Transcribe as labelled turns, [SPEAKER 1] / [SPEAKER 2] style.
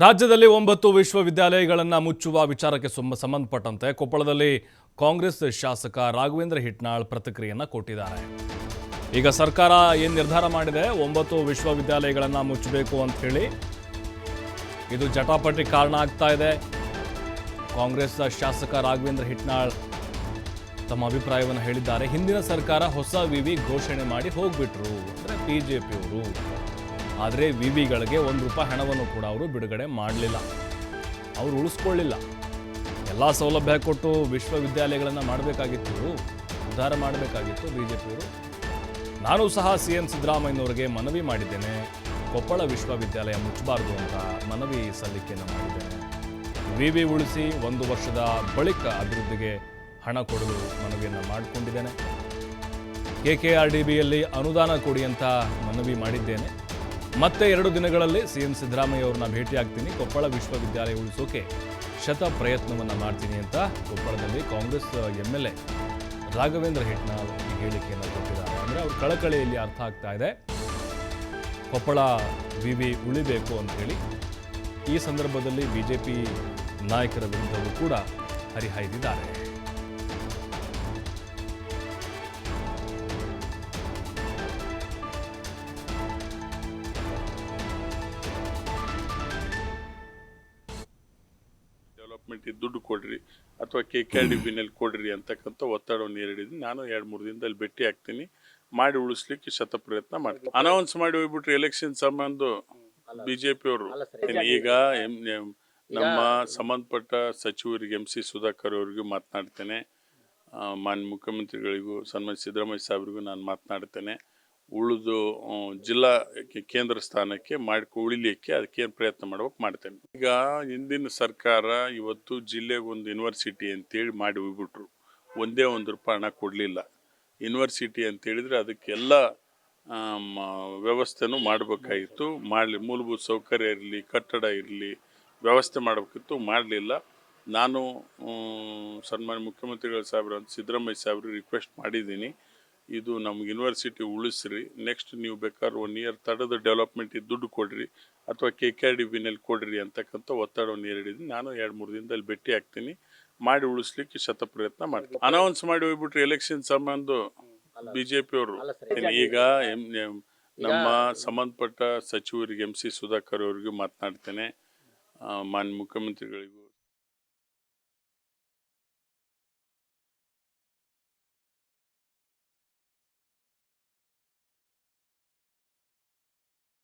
[SPEAKER 1] ರಾಜ್ಯದಲ್ಲಿ 9 ವಿಶ್ವವಿದ್ಯಾಲಯಗಳನ್ನು ಮುಚ್ಚುವ ವಿಚಾರಕ್ಕೆ ಸಂಬಂಧಪಟ್ಟಂತೆ ಕೊಪ್ಪಳದಲ್ಲಿ ಕಾಂಗ್ರೆಸ್ ಶಾಸಕ ರಾಘವೇಂದ್ರ ಹಿಟ್ನಾಳ್ ಪ್ರತಿಕ್ರಿಯೆಯನ್ನು ಕೊಟ್ಟಿದ್ದಾರೆ. ಈಗ ಸರ್ಕಾರ ಏನು ನಿರ್ಧಾರ ಮಾಡಿದೆ 9 ವಿಶ್ವವಿದ್ಯಾಲಯಗಳನ್ನು ಮುಚ್ಚಬೇಕು ಅಂತ ಹೇಳಿ ಇದು ಜಟಾಪಟಿ ಕಾರಣ ಆಗ್ತಾ ಇದೆ. ಕಾಂಗ್ರೆಸ್ ಶಾಸಕ ರಾಘವೇಂದ್ರ ಹಿಟ್ನಾಳ್ ತಮ್ಮ ಅಭಿಪ್ರಾಯವನ್ನು ಹೇಳಿದ್ದಾರೆ. ಹಿಂದಿನ ಸರ್ಕಾರ ಹೊಸ ವಿವಿ ಘೋಷಣೆ ಮಾಡಿ ಹೋಗ್ಬಿಟ್ರು ಅಂದರೆ ಬಿಜೆಪಿಯವರು. ಆದರೆ ವಿವಿಗಳಿಗೆ ₹1 ಹಣವನ್ನು ಕೂಡ ಅವರು ಬಿಡುಗಡೆ ಮಾಡಲಿಲ್ಲ, ಅವರು ಉಳಿಸ್ಕೊಳ್ಳಿಲ್ಲ. ಎಲ್ಲ ಸೌಲಭ್ಯ ಕೊಟ್ಟು ವಿಶ್ವವಿದ್ಯಾಲಯಗಳನ್ನು ಮಾಡಬೇಕಾಗಿತ್ತು, ಉದ್ಧಾರ ಮಾಡಬೇಕಾಗಿತ್ತು ಬಿಜೆಪಿಯವರು. ನಾನು ಸಹ CM ಸಿದ್ದರಾಮಯ್ಯನವರಿಗೆ ಮನವಿ ಮಾಡಿದ್ದೇನೆ, ಕೊಪ್ಪಳ ವಿಶ್ವವಿದ್ಯಾಲಯ ಮುಚ್ಚಬಾರ್ದು ಅಂತ ಮನವಿ ಸಲ್ಲಿಕೆಯನ್ನು ಮಾಡಿದ್ದೇನೆ. ವಿವಿ ಉಳಿಸಿ 1 ವರ್ಷದ ಬಳಿಕ ಅಭಿವೃದ್ಧಿಗೆ ಹಣ ಕೊಡಲು ಮನವಿಯನ್ನು ಮಾಡಿಕೊಂಡಿದ್ದೇನೆ. KKRDBಯಲ್ಲಿ ಅನುದಾನ ಕೊಡಿ ಅಂತ ಮನವಿ ಮಾಡಿದ್ದೇನೆ. ಮತ್ತೆ 2 ದಿನಗಳಲ್ಲಿ CM ಸಿದ್ದರಾಮಯ್ಯ ಅವರನ್ನ ಭೇಟಿಯಾಗ್ತೀನಿ, ಕೊಪ್ಪಳ ವಿಶ್ವವಿದ್ಯಾಲಯ ಉಳಿಸೋಕೆ ಶತ ಪ್ರಯತ್ನವನ್ನು ಮಾಡ್ತೀನಿ ಅಂತ ಕೊಪ್ಪಳದಲ್ಲಿ ಕಾಂಗ್ರೆಸ್ MLA ರಾಘವೇಂದ್ರ ಹಿಟ್ನಾಳ್ ಈ ಹೇಳಿಕೆಯನ್ನು ಕೊಟ್ಟಿದ್ದಾರೆ. ಅಂದರೆ ಅವ್ರ ಕಳಕಳಿಯಲ್ಲಿ ಅರ್ಥ ಆಗ್ತಾ ಇದೆ, ಕೊಪ್ಪಳ ವಿವಿ ಉಳಿಬೇಕು ಅಂತ ಹೇಳಿ. ಈ ಸಂದರ್ಭದಲ್ಲಿ ಬಿಜೆಪಿ ನಾಯಕರ ವಿರುದ್ಧವೂ ಕೂಡ ಹರಿಹಾಯ್ದಿದ್ದಾರೆ.
[SPEAKER 2] ಡೆವಲಪ್ಮೆಂಟ್ ದುಡ್ಡು ಕೊಡ್ರಿ ಅಥವಾ KKRDBನಲ್ಲಿ ಕೊಡ್ರಿ ಅಂತಕ್ಕಂಥ ಒತ್ತಡವನ್ನು ನೀಡಿದ್ದೀನಿ. ನಾನು 2-3 ದಿನದಲ್ಲಿ ಭೇಟಿ ಆಗ್ತೀನಿ, ಮಾಡಿ ಉಳಿಸ್ಲಿಕ್ಕೆ ಶತ ಪ್ರಯತ್ನ ಮಾಡ್ತೀನಿ. ಅನೌನ್ಸ್ ಮಾಡಿ ಹೋಗ್ಬಿಟ್ರೆ ಎಲೆಕ್ಷನ್ ಸಂಬಂಧ ಬಿಜೆಪಿ ಅವರು ಈಗ ನಮ್ಮ ಸಂಬಂಧಪಟ್ಟ ಸಚಿವರಿಗೆ MC ಸುಧಾಕರ್ ಅವರಿಗೂ ಮಾತನಾಡ್ತೇನೆ, ಮಾನ್ಯ ಮುಖ್ಯಮಂತ್ರಿಗಳಿಗೂ ಸನ್ಮಾನ್ಯ ಸಿದ್ದರಾಮಯ್ಯ ಸಾಹೇಬರಿಗೂ ನಾನು ಮಾತನಾಡ್ತೇನೆ. ಉಳಿದು ಜಿಲ್ಲಾ ಕೇಂದ್ರ ಸ್ಥಾನಕ್ಕೆ ಉಳಿಲಿಕ್ಕೆ ಅದಕ್ಕೇನು ಪ್ರಯತ್ನ ಮಾಡ್ಬೇಕು ಮಾಡ್ತೇನೆ. ಈಗ ಹಿಂದಿನ ಸರ್ಕಾರ ಇವತ್ತು ಜಿಲ್ಲೆಗೆ ಒಂದು ಯೂನಿವರ್ಸಿಟಿ ಅಂತೇಳಿ ಮಾಡಿ ಹೋಗ್ಬಿಟ್ರು, ₹1 ಹಣ ಕೊಡಲಿಲ್ಲ. ಯೂನಿವರ್ಸಿಟಿ ಅಂತೇಳಿದರೆ ಅದಕ್ಕೆಲ್ಲ ವ್ಯವಸ್ಥೆನೂ ಮಾಡಬೇಕಾಗಿತ್ತು, ಮೂಲಭೂತ ಸೌಕರ್ಯ ಇರಲಿ, ಕಟ್ಟಡ ಇರಲಿ, ವ್ಯವಸ್ಥೆ ಮಾಡಬೇಕಿತ್ತು, ಮಾಡಲಿಲ್ಲ. ನಾನು ಸನ್ಮಾನ್ಯ ಮುಖ್ಯಮಂತ್ರಿಗಳ ಸಾಹೇಬ್ರು ಸಿದ್ದರಾಮಯ್ಯ ಸಾಹೇಬ್ರಿಗೆ ರಿಕ್ವೆಸ್ಟ್ ಮಾಡಿದ್ದೀನಿ, ಇದು ನಮ್ಗೆ ಯೂನಿವರ್ಸಿಟಿ ಉಳಿಸ್ರಿ, ನೆಕ್ಸ್ಟ್ ನೀವು ಬೇಕಾದ್ರೆ 1 ಇಯರ್ ತಡದ ಡೆವಲಪ್ಮೆಂಟ್ ದುಡ್ಡು ಕೊಡ್ರಿ ಅಥವಾ KKRDBನಲ್ಲಿ ಕೊಡ್ರಿ ಅಂತಕ್ಕಂಥ ಒತ್ತಡವನ್ನು ನೀಡಿದ್ದೀನಿ. ನಾನು 2-3 ದಿನದಲ್ಲಿ ಭೇಟಿ ಆಗ್ತೀನಿ, ಮಾಡಿ ಉಳಿಸ್ಲಿಕ್ಕೆ ಶತ ಪ್ರಯತ್ನ ಮಾಡ್ತೀನಿ. ಅನೌನ್ಸ್ ಮಾಡಿ ಹೋಗ್ಬಿಟ್ರೆ ಎಲೆಕ್ಷನ್ ಸಂಬಂಧ ಬಿಜೆಪಿ ಅವರು ಈಗ ನಮ್ಮ ಸಂಬಂಧಪಟ್ಟ ಸಚಿವರಿಗೆ MC ಸುಧಾಕರ್ ಅವರಿಗೂ ಮಾತನಾಡ್ತೇನೆ, ಮಾನ್ಯ ಮುಖ್ಯಮಂತ್ರಿಗಳಿಗೂ